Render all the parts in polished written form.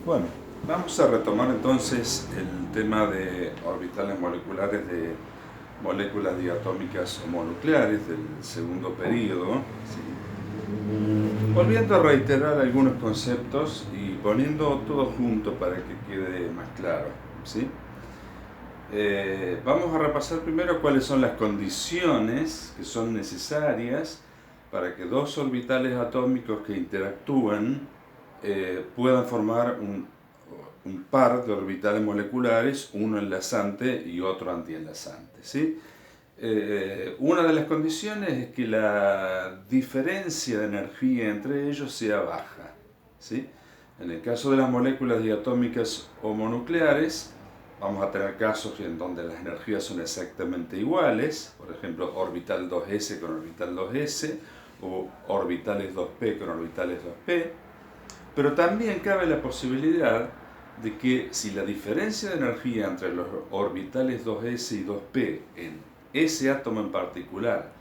Bueno, vamos a retomar entonces el tema de orbitales moleculares de moléculas diatómicas o monucleares del segundo período, ¿sí? Volviendo a reiterar algunos conceptos y poniendo todo junto para que quede más claro, ¿sí? Vamos a repasar primero cuáles son las condiciones que son necesarias para que dos orbitales atómicos que interactúan puedan formar un par de orbitales moleculares, uno enlazante y otro antienlazante, ¿sí? Una de las condiciones es que la diferencia de energía entre ellos sea baja, ¿sí? En el caso de las moléculas diatómicas o monucleares, vamos a tener casos en donde las energías son exactamente iguales, por ejemplo, orbital 2s con orbital 2s, o orbitales 2p con orbitales 2p, pero también cabe la posibilidad de que si la diferencia de energía entre los orbitales 2s y 2p en ese átomo en particular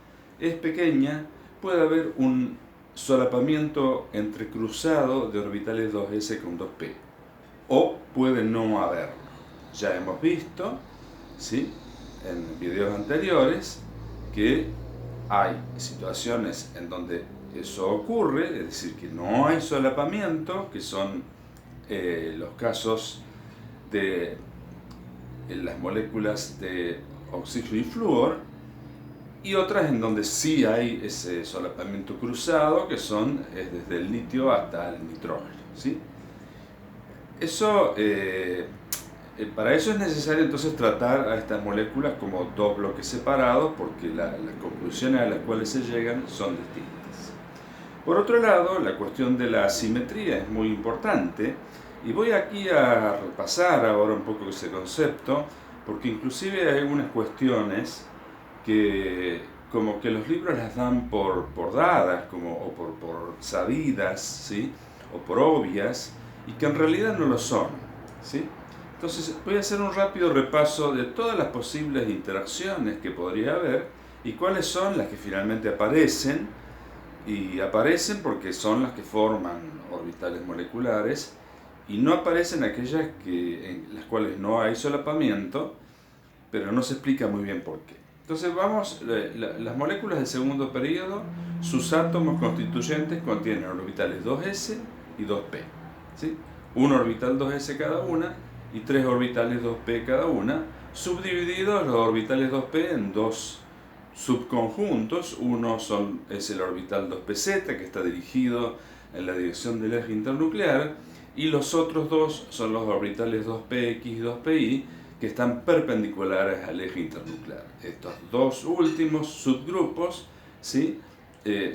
es pequeña, puede haber un solapamiento entrecruzado de orbitales 2s con 2p, o puede no haberlo. Ya hemos visto, ¿sí?, en videos anteriores, que hay situaciones en donde eso ocurre, es decir, que no hay solapamiento, que son los casos de las moléculas de oxígeno y flúor, y otras en donde sí hay ese solapamiento cruzado, que son desde el litio hasta el nitrógeno, ¿sí? Eso, para eso es necesario entonces tratar a estas moléculas como dos bloques separados, porque las conclusiones a las cuales se llegan son distintas. Por otro lado, la cuestión de la asimetría es muy importante, y voy aquí a repasar ahora un poco ese concepto, porque inclusive hay algunas cuestiones que como que los libros las dan por dadas, o por sabidas, ¿sí?, o por obvias, y que en realidad no lo son, ¿sí? Entonces voy a hacer un rápido repaso de todas las posibles interacciones que podría haber y cuáles son las que finalmente aparecen, y aparecen porque son las que forman orbitales moleculares, y no aparecen aquellas en las cuales no hay solapamiento, pero no se explica muy bien por qué. Entonces vamos, las moléculas del segundo período, sus átomos constituyentes contienen orbitales 2s y 2p, ¿sí? Un orbital 2s cada una y tres orbitales 2p cada una, subdivididos los orbitales 2p en dos subconjuntos. Uno es el orbital 2pz, que está dirigido en la dirección del eje internuclear, y los otros dos son los orbitales 2px y 2pi, que están perpendiculares al eje internuclear. Estos dos últimos subgrupos, ¿sí?,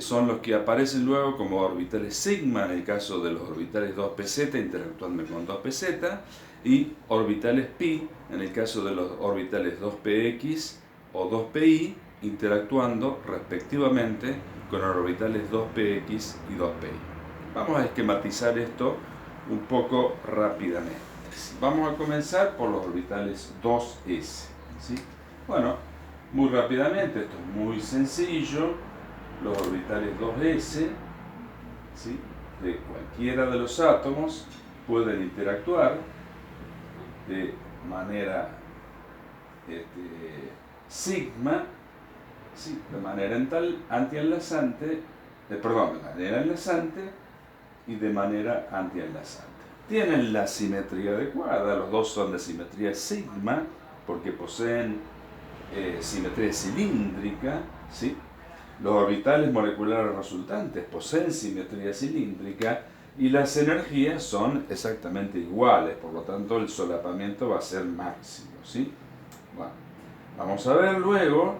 son los que aparecen luego como orbitales sigma en el caso de los orbitales 2pz interactuando con 2pz, y orbitales pi en el caso de los orbitales 2px o 2pi interactuando respectivamente con orbitales 2px y 2pi. Vamos a esquematizar esto un poco rápidamente. Vamos a comenzar por los orbitales 2s, ¿sí? Bueno, muy rápidamente, esto es muy sencillo. Los orbitales 2s, ¿sí?, de cualquiera de los átomos pueden interactuar de manera sigma, ¿sí?, de manera antienlazante, de manera enlazante y de manera antienlazante. Tienen la simetría adecuada, los dos son de simetría sigma, porque poseen simetría cilíndrica, ¿sí? Los orbitales moleculares resultantes poseen simetría cilíndrica y las energías son exactamente iguales, por lo tanto el solapamiento va a ser máximo, ¿sí? Bueno, vamos a ver luego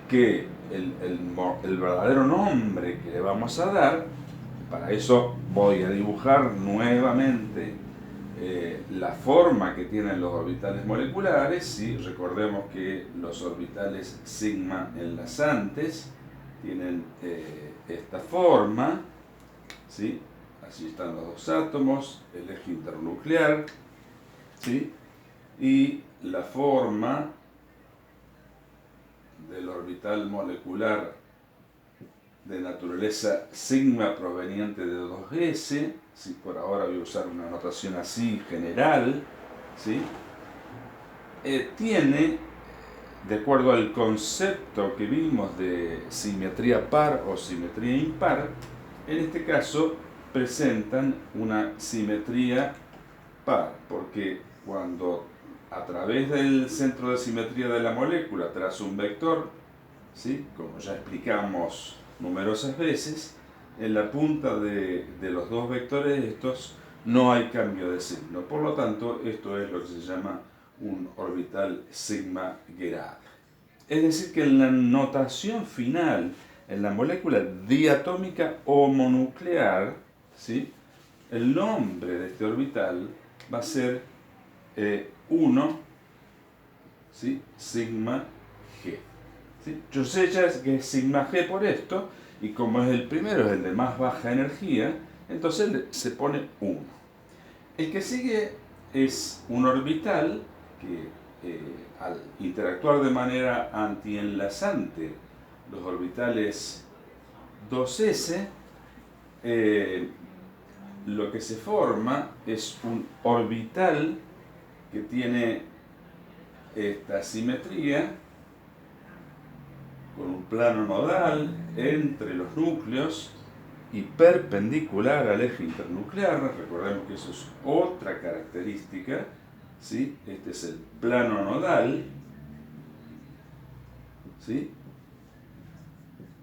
que el verdadero nombre que le vamos a dar. Para eso voy a dibujar nuevamente la forma que tienen los orbitales moleculares, ¿sí? Recordemos que los orbitales sigma enlazantes tienen esta forma, ¿sí? Así están los dos átomos, el eje internuclear, ¿sí? Y la forma del orbital molecular de naturaleza sigma proveniente de 2s, ¿sí? Por ahora voy a usar una notación así general, ¿sí? Tiene, de acuerdo al concepto que vimos de simetría par o simetría impar, en este caso presentan una simetría par, porque cuando a través del centro de simetría de la molécula trazo un vector, ¿sí? Como ya explicamos numerosas veces, en la punta de los dos vectores estos no hay cambio de signo. Por lo tanto, esto es lo que se llama un orbital sigma-Gerard. Es decir, que en la notación final, en la molécula diatómica homonuclear, ¿sí? El nombre de este orbital va a ser 1, ¿sí? Sigma G. ¿Sí? Yo sé ya que es sigma G por esto, y como es el primero, es el de más baja energía, entonces se pone 1. El que sigue es un orbital que al interactuar de manera antienlazante los orbitales 2s, lo que se forma es un orbital que tiene esta simetría con un plano nodal entre los núcleos y perpendicular al eje internuclear. Recordemos que eso es otra característica, ¿sí? Este es el plano nodal, ¿sí?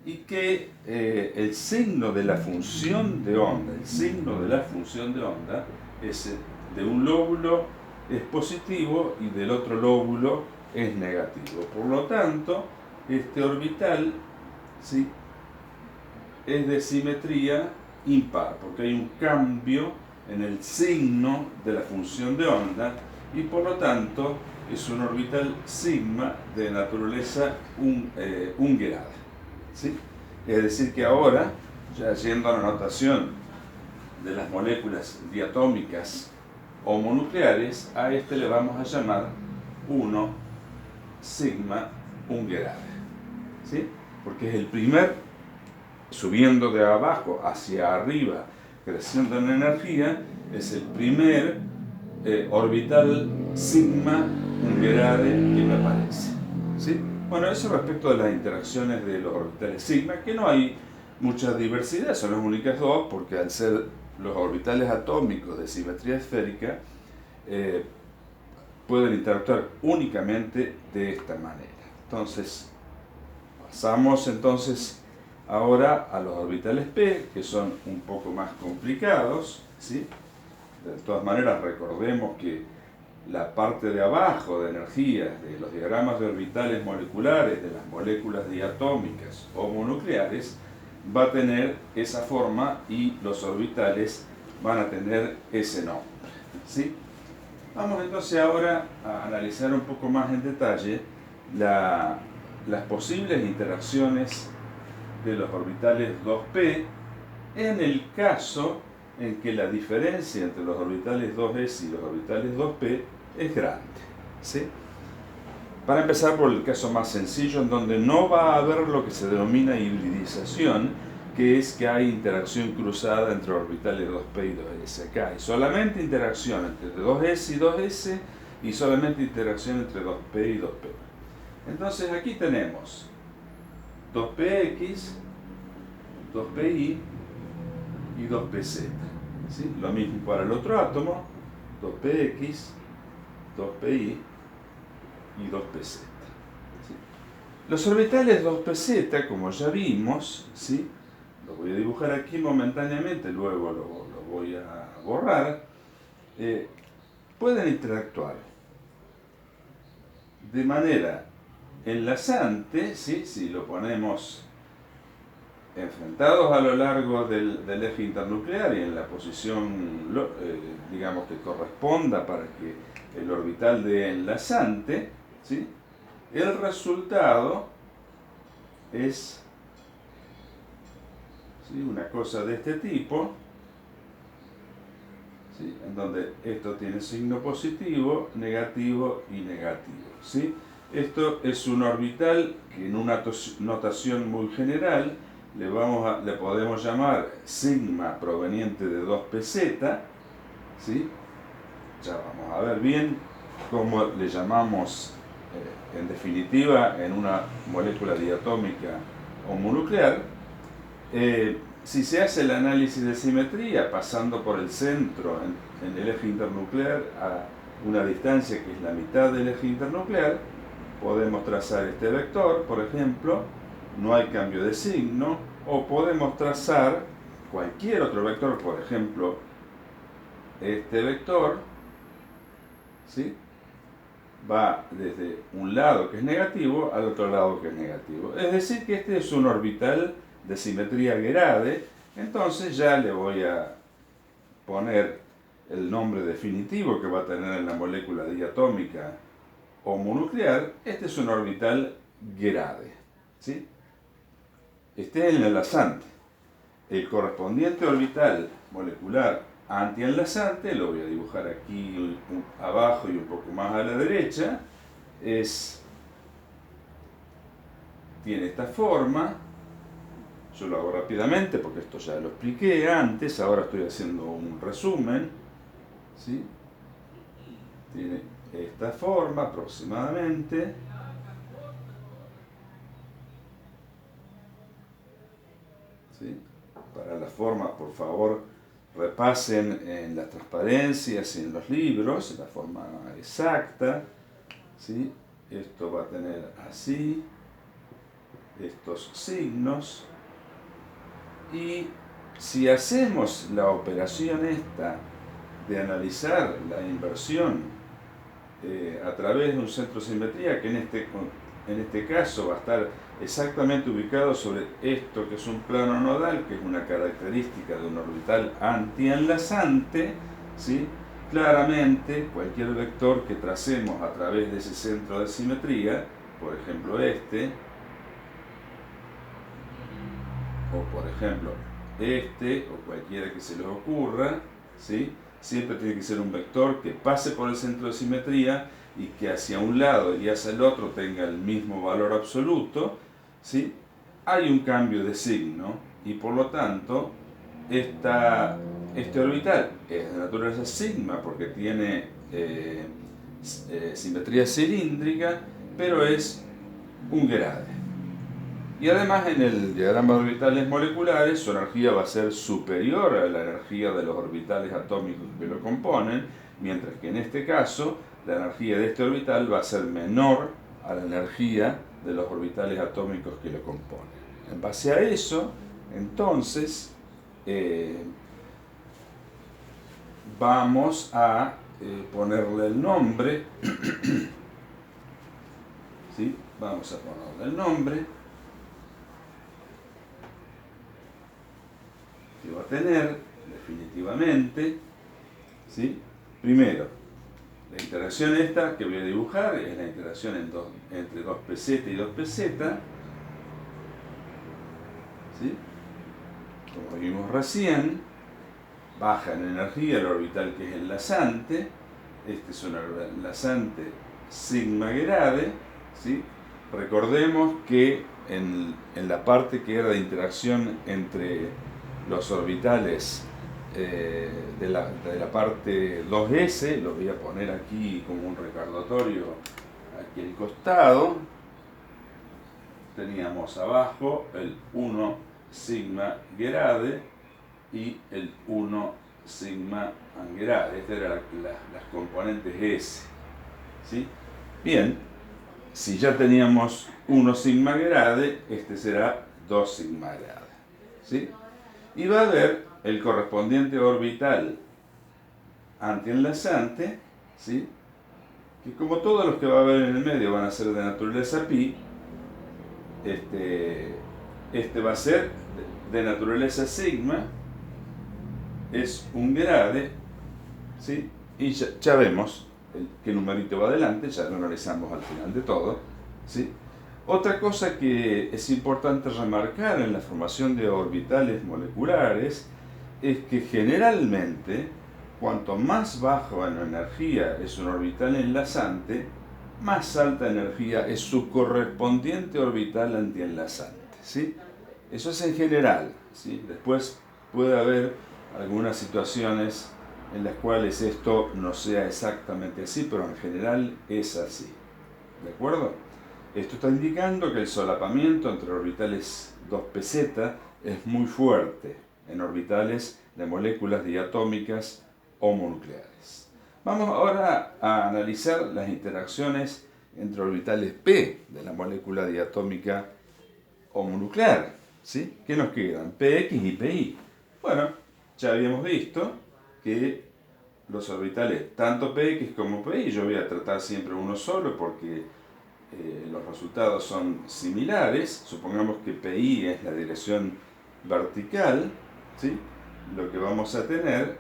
Y que el signo de la función de onda, es de un lóbulo es positivo y del otro lóbulo es negativo. Por lo tanto, este orbital, ¿sí? Es de simetría impar, porque hay un cambio en el signo de la función de onda y por lo tanto es un orbital sigma de naturaleza unguerada, ¿sí? Es decir que ahora, ya yendo a la notación de las moléculas diatómicas homonucleares, a este le vamos a llamar 1 sigma unguerada, ¿sí? Porque es el primer, subiendo de abajo hacia arriba, creciendo en energía, es el primer orbital sigma unguerade que me aparece, ¿sí? Bueno, eso respecto de las interacciones de los orbitales sigma, que no hay mucha diversidad, son las únicas dos, porque al ser los orbitales atómicos de simetría esférica, pueden interactuar únicamente de esta manera. Entonces, pasamos ahora a los orbitales p, que son un poco más complicados, ¿sí? De todas maneras, recordemos que la parte de abajo de energías de los diagramas de orbitales moleculares de las moléculas diatómicas homonucleares va a tener esa forma y los orbitales van a tener ese nombre, ¿sí? Vamos entonces ahora a analizar un poco más en detalle las posibles interacciones de los orbitales 2p en el caso en que la diferencia entre los orbitales 2s y los orbitales 2p es grande, ¿sí? Para empezar por el caso más sencillo, en donde no va a haber lo que se denomina hibridización, que es que hay interacción cruzada entre orbitales 2p y 2s. Acá hay solamente interacción entre 2s y 2s y solamente interacción entre 2p y 2p. Entonces aquí tenemos 2px, 2pi y 2pz, ¿sí? Lo mismo para el otro átomo, 2px, 2pi y 2pz. ¿Sí? Los orbitales 2pz, como ya vimos, ¿sí? Lo voy a dibujar aquí momentáneamente, luego lo voy a borrar, pueden interactuar de manera enlazante, ¿sí? Si lo ponemos enfrentados a lo largo del eje internuclear y en la posición, digamos, que corresponda para que el orbital dé enlazante, ¿sí? El resultado es, ¿sí?, una cosa de este tipo, ¿sí?, en donde esto tiene signo positivo, negativo y negativo, ¿sí? Esto es un orbital que en una notación muy general le podemos llamar sigma proveniente de 2pz, ¿sí? Ya vamos a ver bien cómo le llamamos en definitiva en una molécula diatómica homonuclear. Si se hace el análisis de simetría pasando por el centro en el eje internuclear a una distancia que es la mitad del eje internuclear, podemos trazar este vector, por ejemplo, no hay cambio de signo, o podemos trazar cualquier otro vector, por ejemplo, este vector, ¿sí? Va desde un lado que es negativo al otro lado que es negativo. Es decir, que este es un orbital de simetría Gerade. Entonces ya le voy a poner el nombre definitivo que va a tener en la molécula diatómica homonuclear. Este es un orbital Gerade, ¿sí? Este es el enlazante. El correspondiente orbital molecular antienlazante, lo voy a dibujar aquí abajo y un poco más a la derecha, tiene esta forma. Yo lo hago rápidamente porque esto ya lo expliqué antes, ahora estoy haciendo un resumen, ¿sí? Tiene esta forma aproximadamente. ¿Sí? Para la forma, por favor, repasen en las transparencias y en los libros, la forma exacta, ¿sí? Esto va a tener así, estos signos, y si hacemos la operación esta de analizar la inversión a través de un centro de simetría, que en este caso va a estar exactamente ubicado sobre esto que es un plano nodal, que es una característica de un orbital antienlazante, ¿sí? Claramente cualquier vector que tracemos a través de ese centro de simetría, por ejemplo este, o por ejemplo este, o cualquiera que se les ocurra, ¿sí? Siempre tiene que ser un vector que pase por el centro de simetría y que hacia un lado y hacia el otro tenga el mismo valor absoluto, ¿sí? Hay un cambio de signo y por lo tanto este orbital es de naturaleza sigma porque tiene simetría cilíndrica, pero es un Gerade. Y además en el diagrama de orbitales moleculares su energía va a ser superior a la energía de los orbitales atómicos que lo componen, mientras que en este caso la energía de este orbital va a ser menor a la energía de los orbitales atómicos que lo componen. En base a eso, entonces, vamos a ponerle el nombre, ¿sí? Vamos a ponerle el nombre que va a tener definitivamente, ¿sí? Primero, la interacción esta que voy a dibujar es la interacción entre 2pz y 2pz, ¿sí? Como vimos recién, baja en energía el orbital que es enlazante. Este es un enlazante sigma Gerade, ¿sí? Recordemos que en la parte que era de interacción entre los orbitales de la parte 2s, lo voy a poner aquí como un recordatorio aquí al costado. Teníamos abajo el 1 sigma Gerade y el 1 sigma Gerade. Estas eran las componentes S, ¿sí? Bien, si ya teníamos 1 sigma Gerade, este será 2 sigma Gerade, ¿sí? Y va a haber el correspondiente orbital antienlazante, ¿sí? Que como todos los que va a haber en el medio van a ser de naturaleza pi, este va a ser de naturaleza sigma, es un Gerade, ¿sí? Y ya vemos qué numerito va adelante, ya lo analizamos al final de todo, ¿sí? Otra cosa que es importante remarcar en la formación de orbitales moleculares es que generalmente, cuanto más bajo en energía es un orbital enlazante, más alta energía es su correspondiente orbital antienlazante, ¿sí? Eso es en general, ¿sí? Después puede haber algunas situaciones en las cuales esto no sea exactamente así, pero en general es así. ¿De acuerdo? Esto está indicando que el solapamiento entre orbitales 2pz es muy fuerte en orbitales de moléculas diatómicas homonucleares. Vamos ahora a analizar las interacciones entre orbitales p de la molécula diatómica homonuclear. ¿Sí? ¿Qué nos quedan? Px y Pi. Bueno, ya habíamos visto que los orbitales, tanto Px como Pi, yo voy a tratar siempre uno solo porque los resultados son similares. Supongamos que Pi es la dirección vertical, ¿sí? Lo que vamos a tener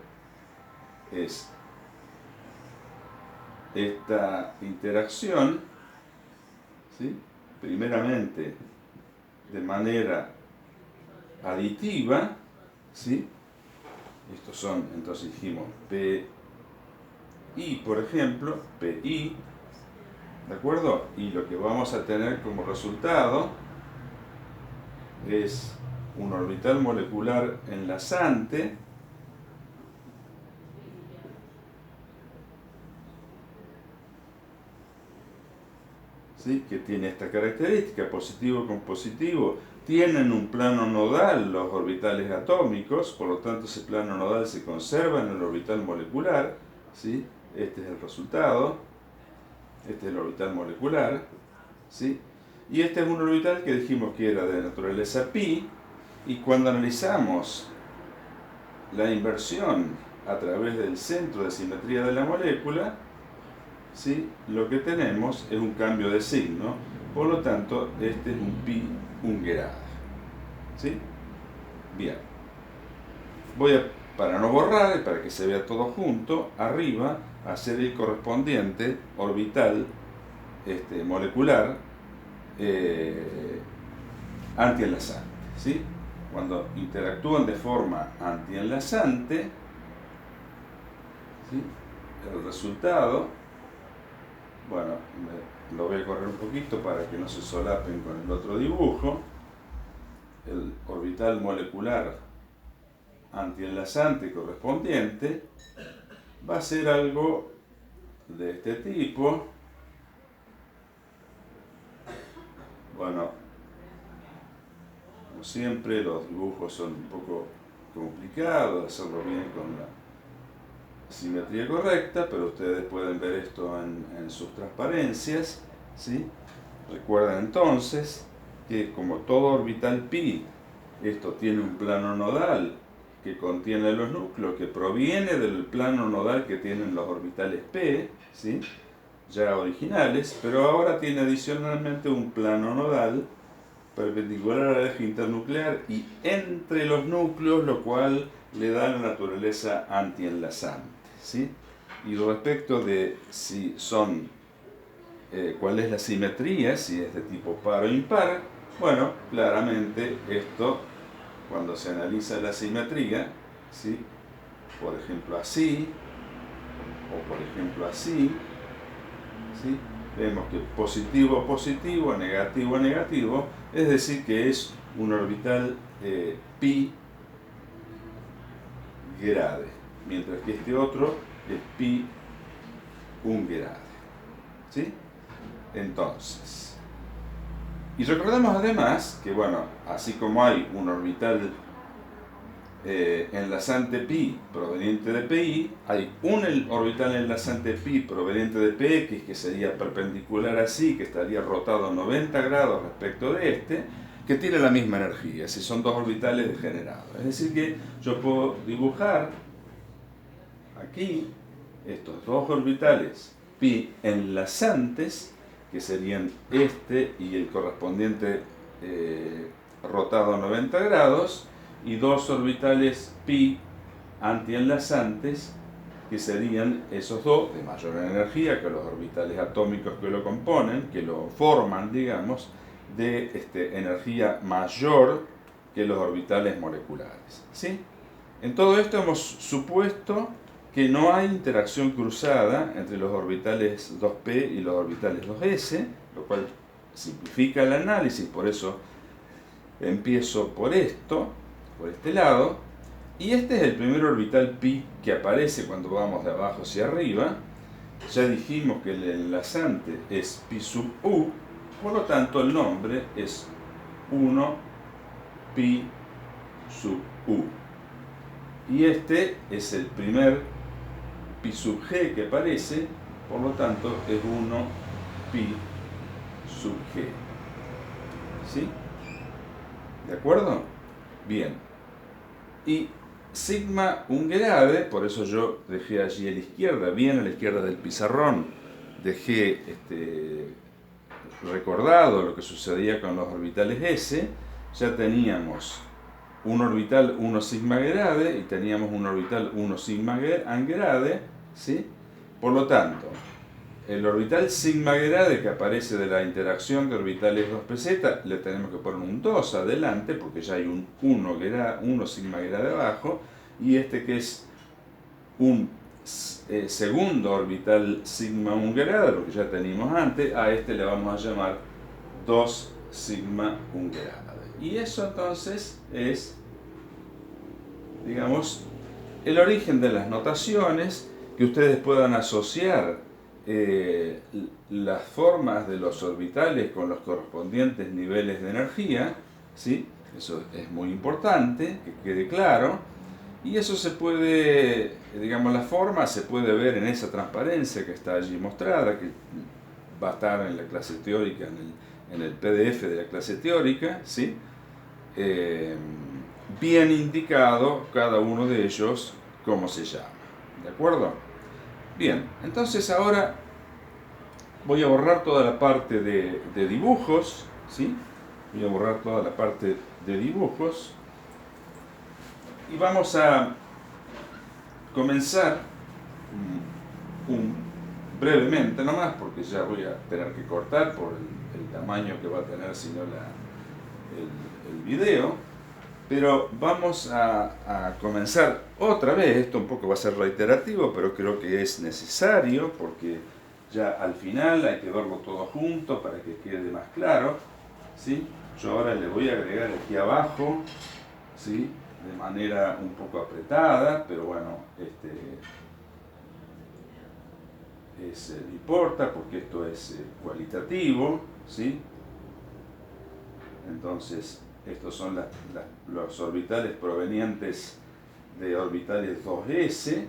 es esta interacción, ¿sí? Primeramente de manera aditiva, ¿sí? Estos son, entonces dijimos, PI, por ejemplo, PI, ¿de acuerdo? Y lo que vamos a tener como resultado es un orbital molecular enlazante, ¿sí? Que tiene esta característica, positivo con positivo. Tienen un plano nodal los orbitales atómicos, por lo tanto ese plano nodal se conserva en el orbital molecular, ¿sí? Este es el resultado, este es el orbital molecular, ¿sí? Y este es un orbital que dijimos que era de naturaleza pi, y cuando analizamos la inversión a través del centro de simetría de la molécula, ¿sí? Lo que tenemos es un cambio de signo, por lo tanto este es un pi Ungerade, ¿sí? Bien, voy a, para no borrar, para que se vea todo junto, arriba hacer el correspondiente orbital molecular antienlazante, ¿sí? Cuando interactúan de forma antienlazante, ¿sí? El resultado, bueno, lo voy a correr un poquito para que no se solapen con el otro dibujo. El orbital molecular antienlazante correspondiente va a ser algo de este tipo. Bueno, como siempre, los dibujos son un poco complicados, hacerlo bien con la simetría correcta, pero ustedes pueden ver esto en sus transparencias, ¿sí? Recuerden entonces que como todo orbital pi, esto tiene un plano nodal que contiene los núcleos, que proviene del plano nodal que tienen los orbitales p, ¿sí? Ya originales, pero ahora tiene adicionalmente un plano nodal perpendicular al eje internuclear y entre los núcleos, lo cual le da la naturaleza antienlazante, ¿sí? Y respecto de si son, cuál es la simetría, si es de tipo par o impar, bueno, claramente esto, cuando se analiza la simetría, ¿sí? Por ejemplo así, o por ejemplo así, ¿sí? Vemos que positivo positivo, negativo negativo, es decir que es un orbital pi Gerade, mientras que este otro es pi Ungerade, ¿sí? Entonces, y recordemos además que, bueno, así como hay un orbital enlazante pi proveniente de Pi, hay un orbital enlazante pi proveniente de Px que sería perpendicular así, que estaría rotado 90 grados respecto de este, que tiene la misma energía, si son dos orbitales degenerados. Es decir que yo puedo dibujar aquí estos dos orbitales pi enlazantes, que serían este y el correspondiente rotado 90 grados, y dos orbitales pi antienlazantes, que serían esos dos de mayor energía que los orbitales atómicos que lo componen, que lo forman, digamos, de energía mayor que los orbitales moleculares, ¿sí? En todo esto hemos supuesto que no hay interacción cruzada entre los orbitales 2p y los orbitales 2s, lo cual simplifica el análisis, por eso empiezo por esto, por este lado, y este es el primer orbital pi que aparece cuando vamos de abajo hacia arriba. Ya dijimos que el enlazante es pi sub u, por lo tanto el nombre es 1 pi sub u. Y este es el primer pi sub g que aparece, por lo tanto es 1 pi sub g. ¿Sí? ¿De acuerdo? Bien. Y sigma ungerade, por eso yo dejé allí a la izquierda, bien a la izquierda del pizarrón, dejé recordado lo que sucedía con los orbitales S. Ya teníamos un orbital 1 sigma gerade y teníamos un orbital 1 sigma angerade, ¿sí? Por lo tanto, el orbital sigma gerade que aparece de la interacción de orbitales 2pz, le tenemos que poner un 2 adelante porque ya hay un 1 sigma gerade abajo, y este que es un segundo orbital sigma ungerade, porque ya teníamos antes, a este le vamos a llamar 2 sigma ungerade. Y eso entonces es, digamos, el origen de las notaciones, que ustedes puedan asociar las formas de los orbitales con los correspondientes niveles de energía, ¿sí? Eso es muy importante, que quede claro. Y eso se puede, digamos, la forma se puede ver en esa transparencia que está allí mostrada, que va a estar en la clase teórica, en el PDF de la clase teórica, ¿sí? Bien indicado cada uno de ellos cómo se llama. ¿De acuerdo? Bien, entonces ahora voy a borrar toda la parte de dibujos, ¿sí? Voy a borrar toda la parte de dibujos. Y vamos a comenzar brevemente nomás, porque ya voy a tener que cortar por el tamaño que va a tener si no el video. Pero vamos a comenzar otra vez. Esto un poco va a ser reiterativo, pero creo que es necesario porque ya al final hay que verlo todo junto para que quede más claro, ¿sí? Yo ahora le voy a agregar aquí abajo, ¿sí? De manera un poco apretada, pero bueno, no importa porque esto es cualitativo, ¿sí? Entonces, estos son los orbitales provenientes de orbitales 2s,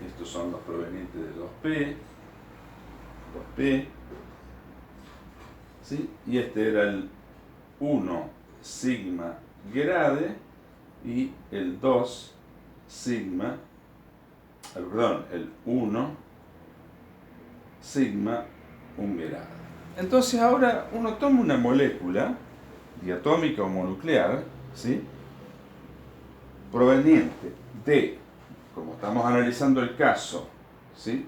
estos son los provenientes de 2p, ¿sí? Y este era el 1 sigma gerade y el 2 sigma, el 1 sigma ungerade. Entonces ahora uno toma una molécula diatómica o monuclear, ¿sí? Proveniente de, como estamos analizando el caso, ¿sí?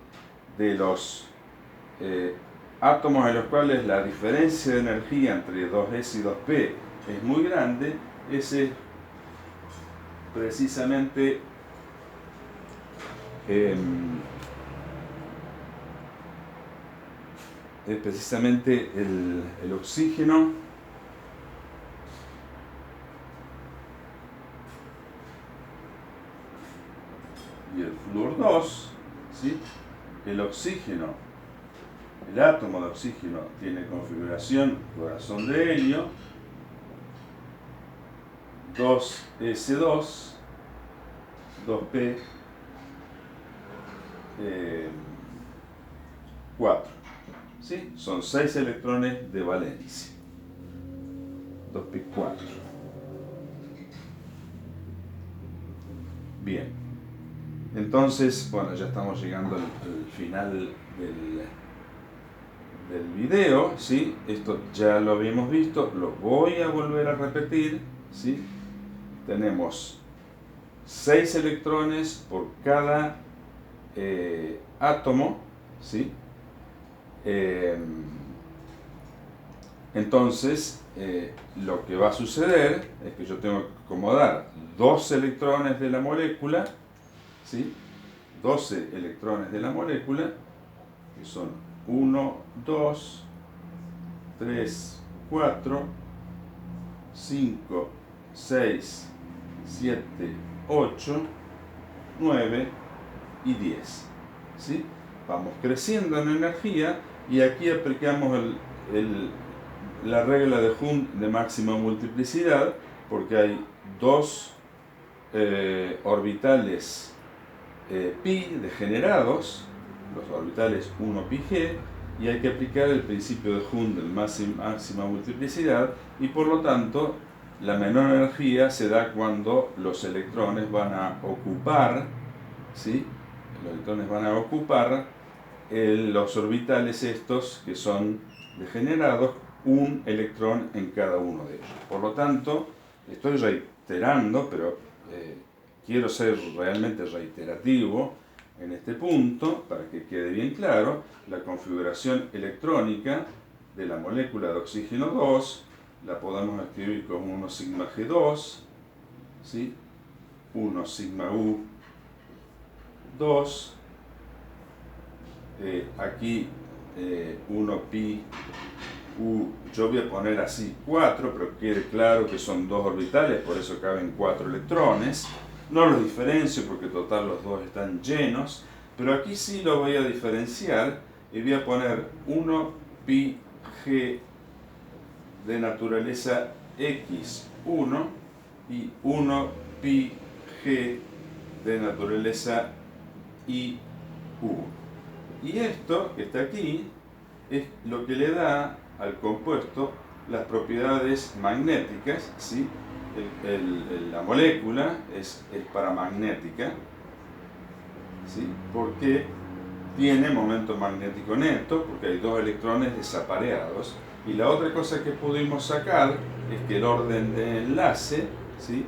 De los átomos en los cuales la diferencia de energía entre 2s y 2p es muy grande, ese es precisamente el oxígeno y el flúor 2, ¿sí? El oxígeno, el átomo de oxígeno tiene configuración corazón de helio, 2s2, 2p, 4. ¿Sí? Son 6 electrones de valencia. 2p4. Bien. Entonces, bueno, ya estamos llegando al final del video, ¿sí? Esto ya lo habíamos visto, lo voy a volver a repetir, ¿sí? Tenemos 6 electrones por cada átomo, ¿sí? Entonces, lo que va a suceder es que yo tengo que acomodar 2 electrones de la molécula, ¿sí? 12 electrones de la molécula, que son 1, 2, 3, 4, 5, 6, 7, 8, 9 y 10. ¿Sí? Vamos creciendo en energía y aquí aplicamos la regla de Hund de máxima multiplicidad, porque hay dos orbitales pi degenerados, los orbitales 1 pi g, y hay que aplicar el principio de Hund de máxima multiplicidad, y por lo tanto la menor energía se da cuando los electrones van a ocupar, ¿sí? Los electrones van a ocupar los orbitales estos que son degenerados, un electrón en cada uno de ellos. Por lo tanto, estoy reiterando, pero quiero ser realmente reiterativo en este punto para que quede bien claro: la configuración electrónica de la molécula de oxígeno 2 la podemos escribir como 1 sigma G2, ¿sí? 1 sigma U 2, aquí 1 pi U, yo voy a poner así 4, pero quede claro que son dos orbitales, por eso caben 4 electrones. No los diferencio porque total los dos están llenos, pero aquí sí lo voy a diferenciar y voy a poner 1 pi G de naturaleza X1 y 1 pi G de naturaleza IU. Y esto que está aquí es lo que le da al compuesto las propiedades magnéticas, ¿sí? La molécula es paramagnética, ¿sí? Porque tiene momento magnético neto, porque hay dos electrones desapareados. Y la otra cosa que pudimos sacar es que el orden de enlace, ¿sí?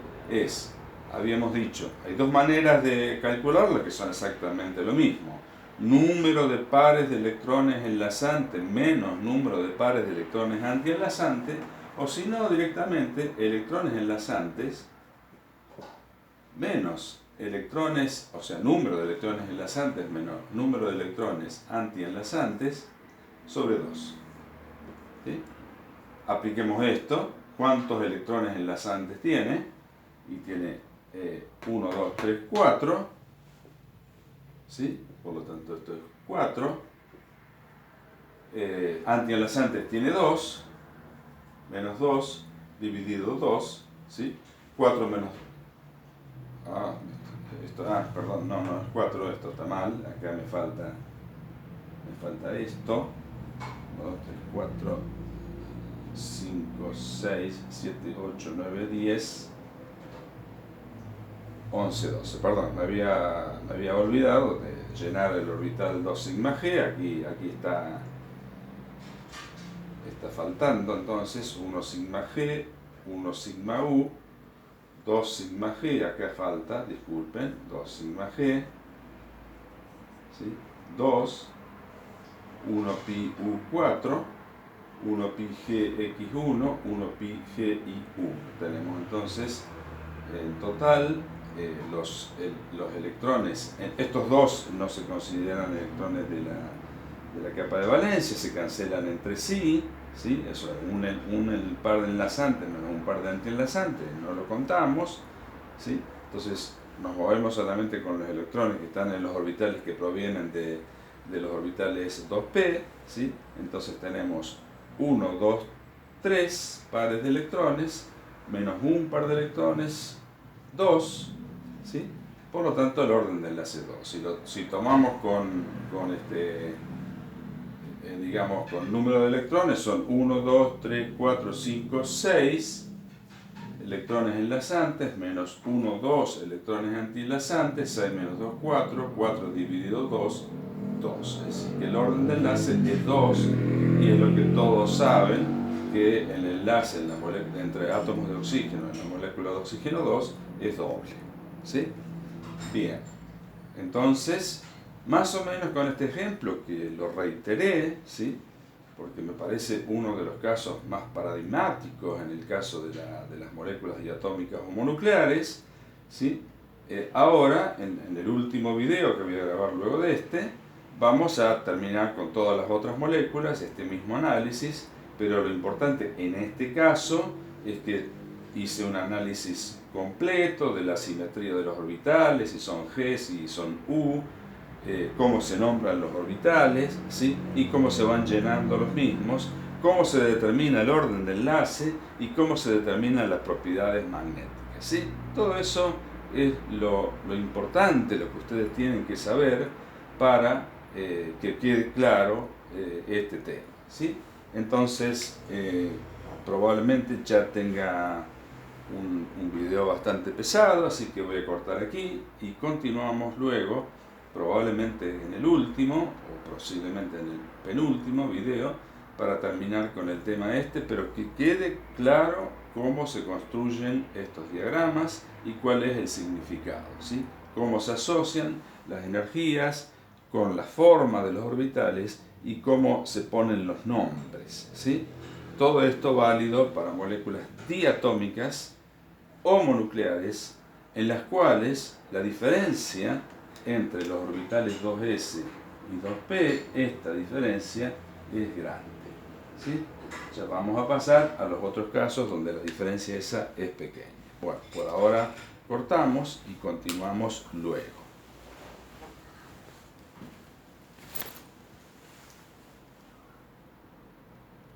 Habíamos dicho, hay dos maneras de calcularla que son exactamente lo mismo: número de pares de electrones enlazantes menos número de pares de electrones antienlazantes, o si no, directamente electrones enlazantes menos electrones, o sea, número de electrones enlazantes menos número de electrones antienlazantes sobre 2. ¿Sí? Apliquemos esto. ¿Cuántos electrones enlazantes tiene? Y tiene 1, 2, 3, 4. ¿Sí? Por lo tanto, esto es 4. Antienlazantes tiene 2. Menos 2 dividido 2. ¿Sí? 4 menos... perdón, no es 4, esto está mal. Acá me falta esto. 1, 2, 3, 4, 5, 6, 7, 8, 9, 10, 11, 12. Perdón, me había olvidado de llenar el orbital 2 sigma G. Aquí está faltando entonces 1 sigma G, 1 sigma U, 2 sigma G, acá falta, disculpen, 2 sigma G, ¿sí? 2, 1 pi U4, 1 pi GX1, 1 pi GIU. Tenemos entonces en total los electrones, estos dos no se consideran electrones de la capa de valencia, se cancelan entre sí, ¿sí? Eso es un par de enlazantes menos un par de antienlazantes, no lo contamos, ¿sí? Entonces nos movemos solamente con los electrones que están en los orbitales que provienen de los orbitales 2p, ¿sí? Entonces tenemos 1, 2, 3 pares de electrones menos un par de electrones 2, ¿sí? Por lo tanto el orden de enlace 2. Si tomamos digamos con número de electrones, son 1, 2, 3, 4, 5, 6 electrones enlazantes menos 1, 2 electrones antienlazantes, 6 menos 2, 4, 4 dividido 2, 2. Es decir, que el orden de enlace es 2, y es lo que todos saben, que el enlace entre átomos de oxígeno en la molécula de oxígeno 2 es doble. ¿Sí? Bien. Entonces, más o menos con este ejemplo, que lo reiteré, ¿sí? Porque me parece uno de los casos más paradigmáticos en el caso de las moléculas diatómicas o mononucleares, ¿sí? Ahora, en el último video que voy a grabar luego de este, vamos a terminar con todas las otras moléculas, este mismo análisis, pero lo importante en este caso es que hice un análisis completo de la simetría de los orbitales, si son G, si son U, cómo se nombran los orbitales, ¿sí? Y cómo se van llenando los mismos, cómo se determina el orden de enlace y cómo se determinan las propiedades magnéticas, ¿sí? Todo eso es lo importante, lo que ustedes tienen que saber para que quede claro este tema, ¿sí? Entonces, probablemente ya tenga un video bastante pesado, así que voy a cortar aquí y continuamos luego, probablemente en el último o posiblemente en el penúltimo video, para terminar con el tema este, pero que quede claro cómo se construyen estos diagramas y cuál es el significado, ¿sí? Cómo se asocian las energías con la forma de los orbitales y cómo se ponen los nombres, ¿sí? Todo esto válido para moléculas diatómicas homonucleares, en las cuales la diferencia entre los orbitales 2s y 2p, esta diferencia es grande, ¿sí? Ya vamos a pasar a los otros casos donde la diferencia esa es pequeña. Bueno, por ahora cortamos y continuamos luego.